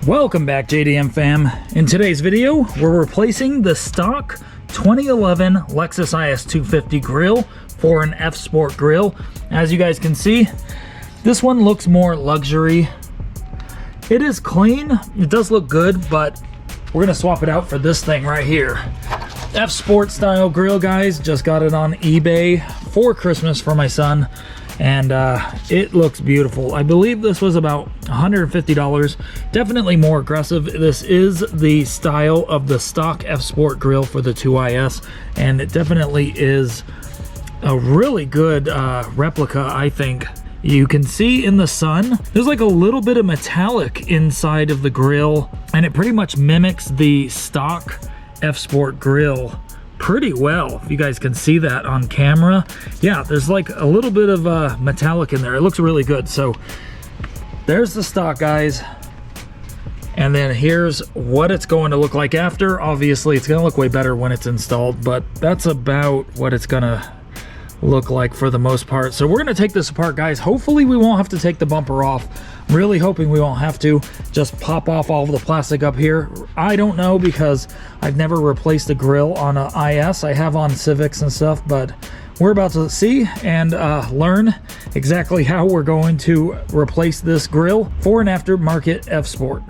Welcome back, JDM fam. In today's video, we're replacing the stock 2011 Lexus IS250 grill for an F Sport grill. As you guys can see, this one looks more luxury. It is clean, it does look good, but we're gonna swap it out for this thing right here. F Sport style grill, guys. Just got it on eBay for Christmas for my son. And it looks beautiful. I believe this was about $150. Definitely more aggressive. This is the style of the stock F Sport grill for the 2IS, and it definitely is a really good replica, I think. You can see in the sun, there's like a little bit of metallic inside of the grill, and it pretty much mimics the stock F Sport grill pretty well. If you guys can see that on camera, yeah, there's like a little bit of metallic in there. It looks really good. So there's the stock, guys, and then here's what it's going to look like after. Obviously it's going to look way better when it's installed, but that's about what it's gonna look like for the most part. So we're going to take this apart, guys. Hopefully we won't have to take the bumper off. I'm really hoping we won't have to. Just pop off all of the plastic up here. I don't know, because I've never replaced a grill on a IS. I have on Civics and stuff, but we're about to see and learn exactly how we're going to replace this grill for an aftermarket F Sport.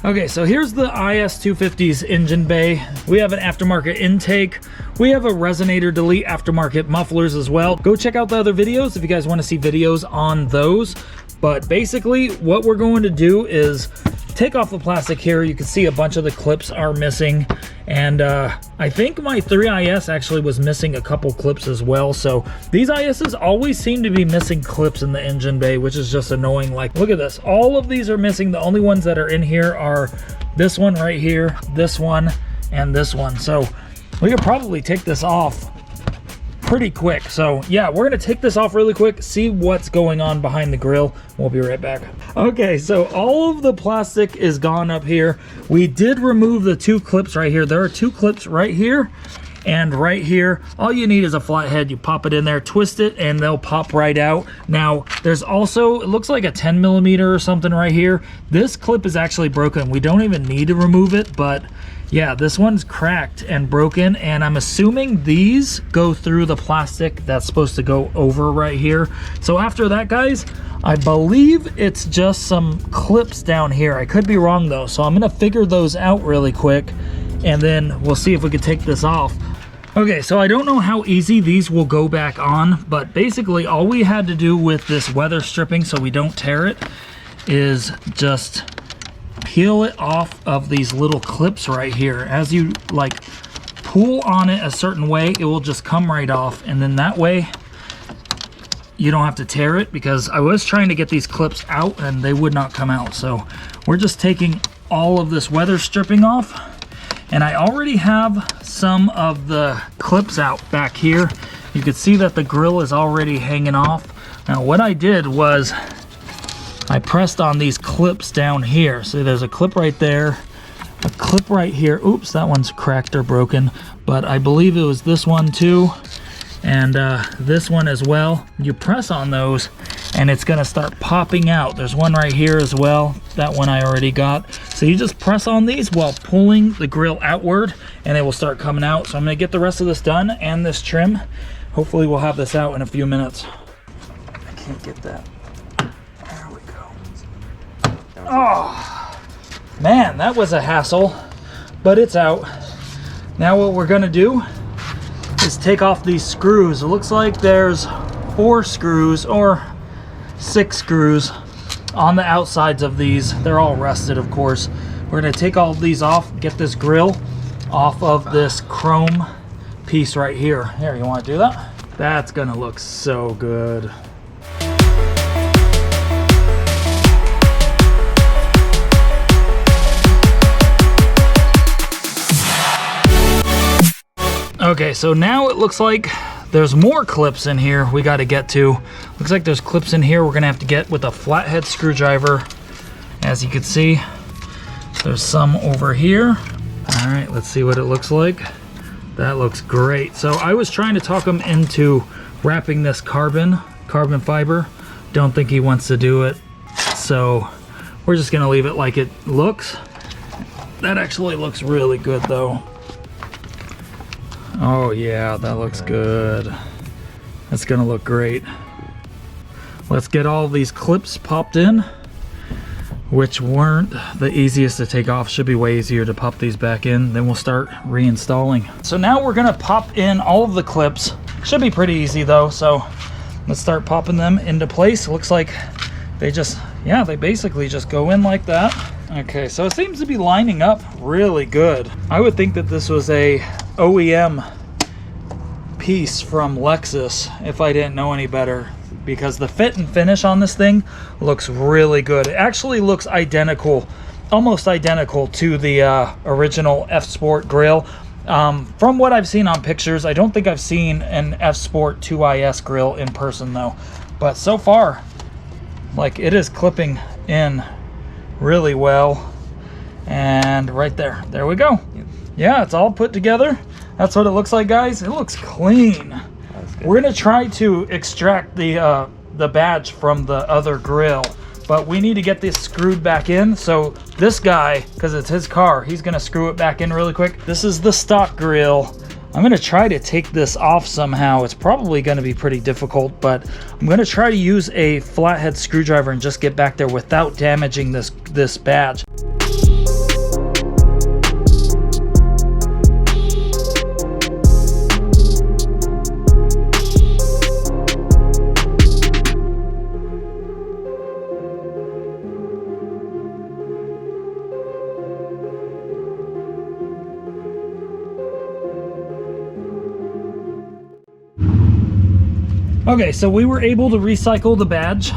Okay, so here's the IS250's engine bay. We have an aftermarket intake. We have a resonator delete aftermarket mufflers as well. Go check out the other videos if you guys want to see videos on those. But basically what we're going to do is take off the plastic here. You can see a bunch of the clips are missing. And I think my 3IS actually was missing a couple clips as well. So these ISs always seem to be missing clips in the engine bay, which is just annoying. Like, look at this. All of these are missing. The only ones that are in here are this one right here, this one, and this one. So we could probably take this off pretty quick. So yeah, we're gonna take this off really quick, see what's going on behind the grill. We'll be right back. Okay, so all of the plastic is gone up here. We did remove the two clips right here. There are two clips right here and right here. All you need is a flathead. You pop it in there, twist it, and they'll pop right out. Now there's also, it looks like a 10mm or something right here. This clip is actually broken. We don't even need to remove it, but yeah, this one's cracked and broken, and I'm assuming these go through the plastic that's supposed to go over right here. So after that, guys, I believe it's just some clips down here. I could be wrong though, so I'm gonna figure those out really quick, and then we'll see if we can take this off. Okay, so I don't know how easy these will go back on, but basically all we had to do with this weather stripping so we don't tear it is just peel it off of these little clips right here. As you like pull on it a certain way, it will just come right off, and then that way you don't have to tear it, because I was trying to get these clips out and they would not come out. So we're just taking all of this weather stripping off, and I already have some of the clips out back here. You can see that the grill is already hanging off. Now what I did was I pressed on these clips down here. So there's a clip right there, a clip right here. Oops, that one's cracked or broken, but I believe it was this one too, and this one as well. You press on those and it's gonna start popping out. There's one right here as well. That one I already got. So you just press on these while pulling the grill outward, and it will start coming out. So I'm gonna get the rest of this done and this trim. Hopefully we'll have this out in a few minutes. I can't get that. Oh man, that was a hassle, but it's out. Now what we're gonna do is take off these screws. It looks like there's 4 screws or 6 screws on the outsides of these. They're all rusted, of course. We're gonna take all of these off, get this grill off of this chrome piece right here. Here, you wanna do that? That's gonna look so good. Okay, so now it looks like there's more clips in here we got to get to. Looks like there's clips in here we're gonna have to get with a flathead screwdriver. As you can see, there's some over here. All right, let's see what it looks like. That looks great. So I was trying to talk him into wrapping this carbon fiber. Don't think he wants to do it, so we're just gonna leave it like it looks. That actually looks really good though. Oh yeah, that looks good. That's gonna look great. Let's get all these clips popped in, which weren't the easiest to take off. Should be way easier to pop these back in. Then we'll start reinstalling. So now we're gonna pop in all of the clips. Should be pretty easy though, so let's start popping them into place. Looks like they just, yeah, they basically just go in like that. Okay, so it seems to be lining up really good. I would think that this was a OEM piece from Lexus if I didn't know any better, because the fit and finish on this thing looks really good. It actually looks identical, almost identical to the original F-Sport grill. From what I've seen on pictures, I don't think I've seen an F-Sport 2IS grill in person though. But so far, like, it is clipping in really well. And right there, there we go. Yeah, it's all put together. That's what it looks like, guys. It looks clean. We're gonna try to extract the badge from the other grill, but we need to get this screwed back in. So this guy, because it's his car, he's gonna screw it back in really quick. This is the stock grill. I'm gonna try to take this off somehow. It's probably gonna be pretty difficult, but I'm gonna try to use a flathead screwdriver and just get back there without damaging this badge. Okay, so we were able to recycle the badge.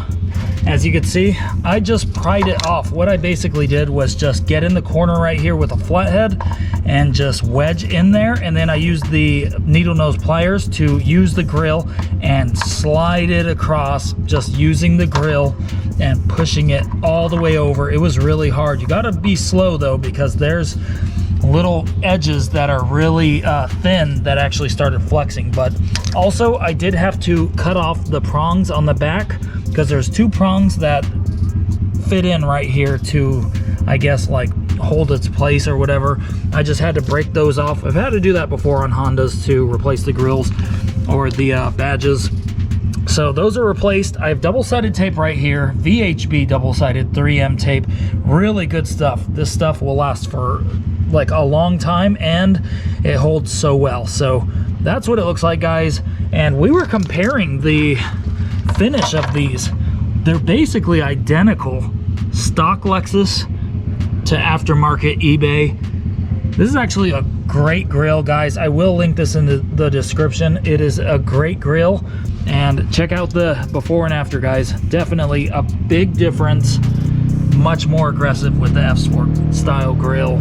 As you can see, I just pried it off. What I basically did was just get in the corner right here with a flathead and just wedge in there, and then I used the needle nose pliers to use the grill and slide it across, just using the grill and pushing it all the way over. It was really hard. You gotta be slow though, because there's little edges that are really thin that actually started flexing. But also I did have to cut off the prongs on the back, because there's two prongs that fit in right here to, I guess, like hold its place or whatever. I just had to break those off. I've had to do that before on Hondas to replace the grills or the badges. So those are replaced. I have double-sided tape right here, VHB double-sided 3M tape. Really good stuff. This stuff will last for like a long time, and it holds so well. So that's what it looks like, guys. And we were comparing the finish of these. They're basically identical, stock Lexus to aftermarket eBay. This is actually a great grill, guys. I will link this in the description. It is a great grill, and check out the before and after, guys. Definitely a big difference, much more aggressive with the F-Sport style grill.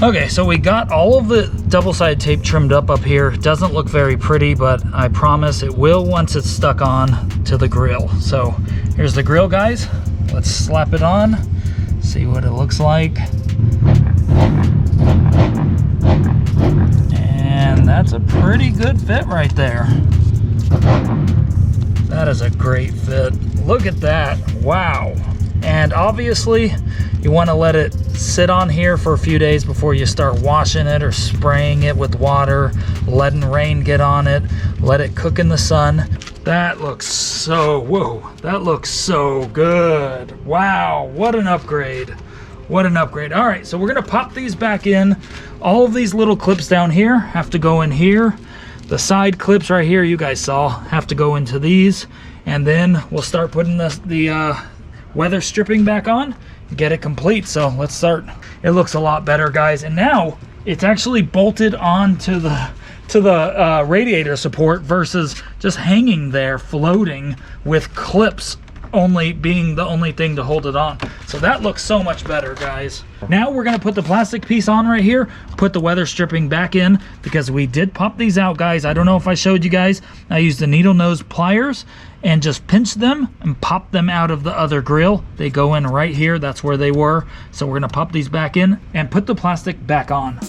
Okay, so we got all of the double-sided tape trimmed up here. Doesn't look very pretty, but I promise it will once it's stuck on to the grill. So here's the grill, guys. Let's slap it on, see what it looks like. And that's a pretty good fit right there. That is a great fit. Look at that, wow. And obviously you want to let it sit on here for a few days before you start washing it or spraying it with water, letting rain get on it, let it cook in the sun. That looks so, whoa, that looks so good. Wow, what an upgrade. What an upgrade. All right, so we're gonna pop these back in. All of these little clips down here have to go in here. The side clips right here, you guys saw, have to go into these. And then we'll start putting the weather stripping back on, get it complete. So let's start. It looks a lot better, guys. And now it's actually bolted on to the radiator support versus just hanging there floating with clips only being the only thing to hold it on. So that looks so much better, guys. Now we're gonna put the plastic piece on right here, put the weather stripping back in, because we did pop these out, guys. I don't know if I showed you guys. I used the needle nose pliers and just pinched them and popped them out of the other grill. They go in right here, that's where they were. So we're gonna pop these back in and put the plastic back on.